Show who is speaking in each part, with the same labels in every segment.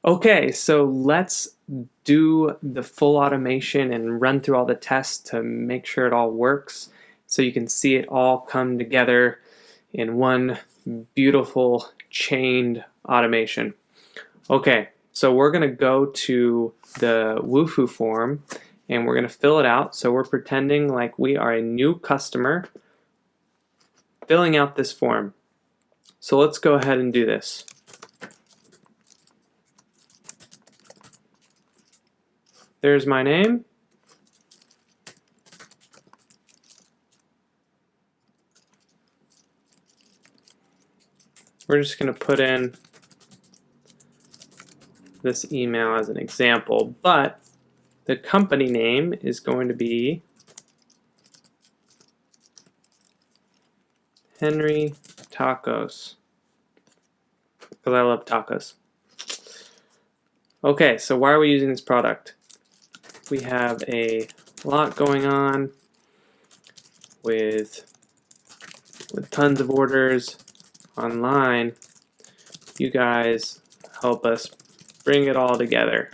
Speaker 1: Okay, so let's do the full automation and run through all the tests to make sure it all works so you can see it all come together in one beautiful chained automation. Okay, so we're going to go to the Wufoo form and we're going to fill it out. So we're pretending like we are a new customer filling out this form. So let's go ahead and do this. There's my name. We're just going to put in this email as an example, but the company name is going to be Henry Tacos, because I love tacos. Okay, so why are we using this product? We have a lot going on with tons of orders online. You guys help us bring it all together.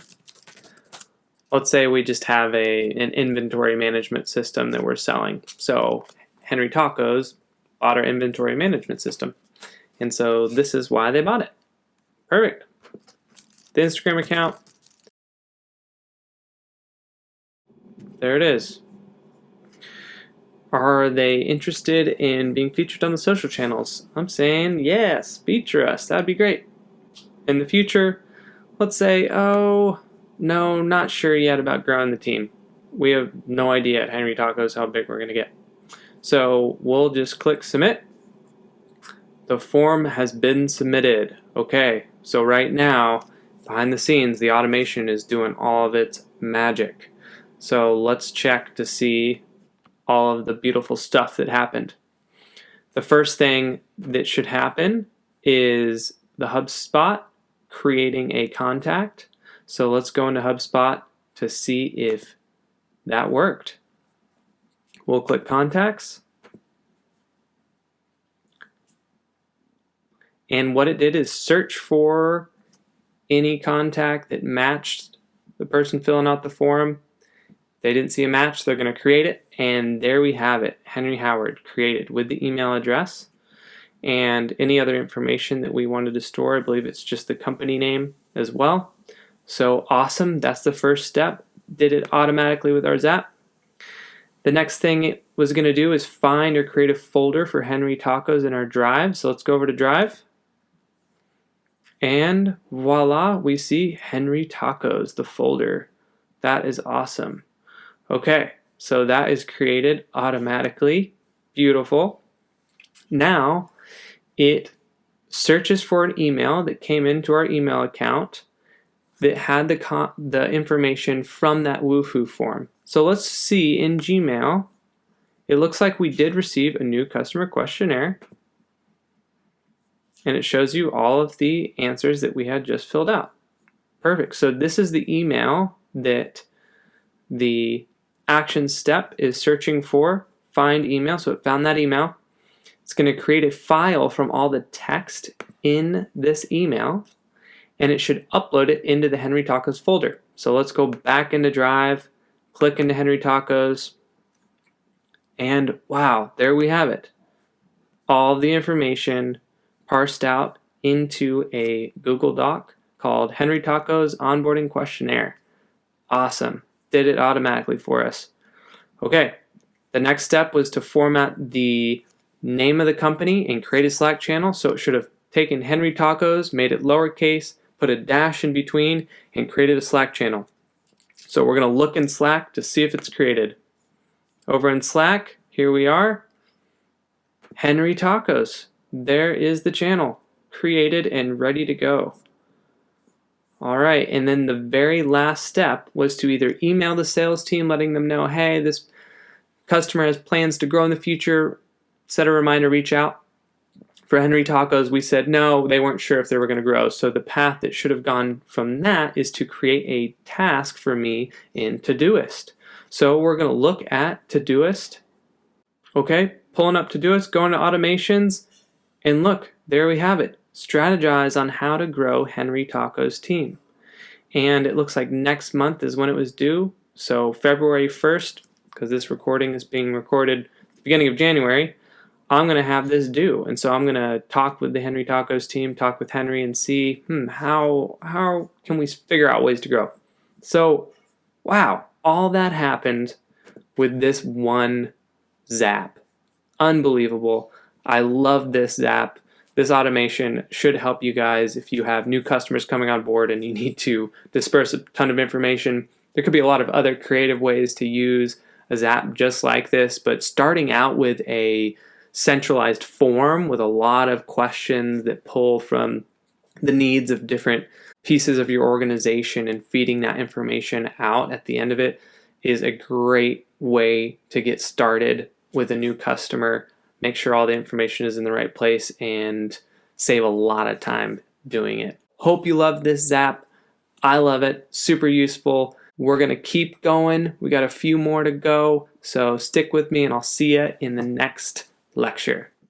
Speaker 1: Let's say we just have an inventory management system that we're selling. So Henry Tacos bought our inventory management system. And so this is why they bought it. Perfect. The Instagram account. There it is. Are they interested in being featured on the social channels? I'm saying yes, feature us. That'd be great. In the future, let's say, oh, no, not sure yet about growing the team. We have no idea at Henry Tacos how big we're going to get. So we'll just click submit. The form has been submitted. Okay, so right now, behind the scenes, the automation is doing all of its magic. So let's check to see all of the beautiful stuff that happened. The first thing that should happen is the HubSpot creating a contact. So let's go into HubSpot to see if that worked. We'll click contacts. And what it did is search for any contact that matched the person filling out the form. If they didn't see a match, they're going to create it. And there we have it, Henry Howard created with the email address and any other information that we wanted to store. I believe it's just the company name as well. So awesome. That's the first step. Did it automatically with our Zap. The next thing it was going to do is find or create a folder for Henry Tacos in our Drive. So let's go over to Drive. And voila, we see Henry Tacos, the folder. That is awesome. Okay, so that is created automatically. Beautiful. Now, it searches for an email that came into our email account that had the information from that Wufoo form. So let's see in Gmail. It looks like we did receive a new customer questionnaire. And it shows you all of the answers that we had just filled out. Perfect. So this is the email that the action step is searching for. Find email. So it found that email. It's going to create a file from all the text in this email, and it should upload it into the Henry Tacos folder. So let's go back into Drive, click into Henry Tacos, and wow, there we have it. All the information parsed out into a Google Doc called Henry Tacos Onboarding Questionnaire. Awesome. Did it automatically for us. Okay, the next step was to format the name of the company and create a Slack channel. So it should have taken Henry Tacos, made it lowercase, put a dash in between, and created a Slack channel. So we're going to look in Slack to see if it's created. Over in Slack, here we are. Henry Tacos. There is the channel, created and ready to go. All right, and then the very last step was to either email the sales team letting them know, hey, this customer has plans to grow in the future, set a reminder, reach out. For Henry Tacos, we said no, they weren't sure if they were going to grow. So the path that should have gone from that is to create a task for me in Todoist. So we're going to look at Todoist. Okay, pulling up Todoist, going to automations, and look, there we have it. Strategize on how to grow Henry Tacos team. and it looks like next month is when it was due. So February 1st, because this recording is being recorded at the beginning of January, I'm going to have this due. And so I'm going to talk with the Henry Tacos team, talk with Henry, and see how can we figure out ways to grow. So, wow, all that happened with this one Zap. Unbelievable. I love this Zap. This automation should help you guys if you have new customers coming on board and you need to disperse a ton of information. There could be a lot of other creative ways to use a Zap just like this, but starting out with a centralized form with a lot of questions that pull from the needs of different pieces of your organization and feeding that information out at the end of it is a great way to get started with a new customer. Make sure all the information is in the right place and save a lot of time doing it. Hope you love this Zap. I love it. Super useful. We're going to keep going. We got a few more to go. So stick with me and I'll see you in the next lecture.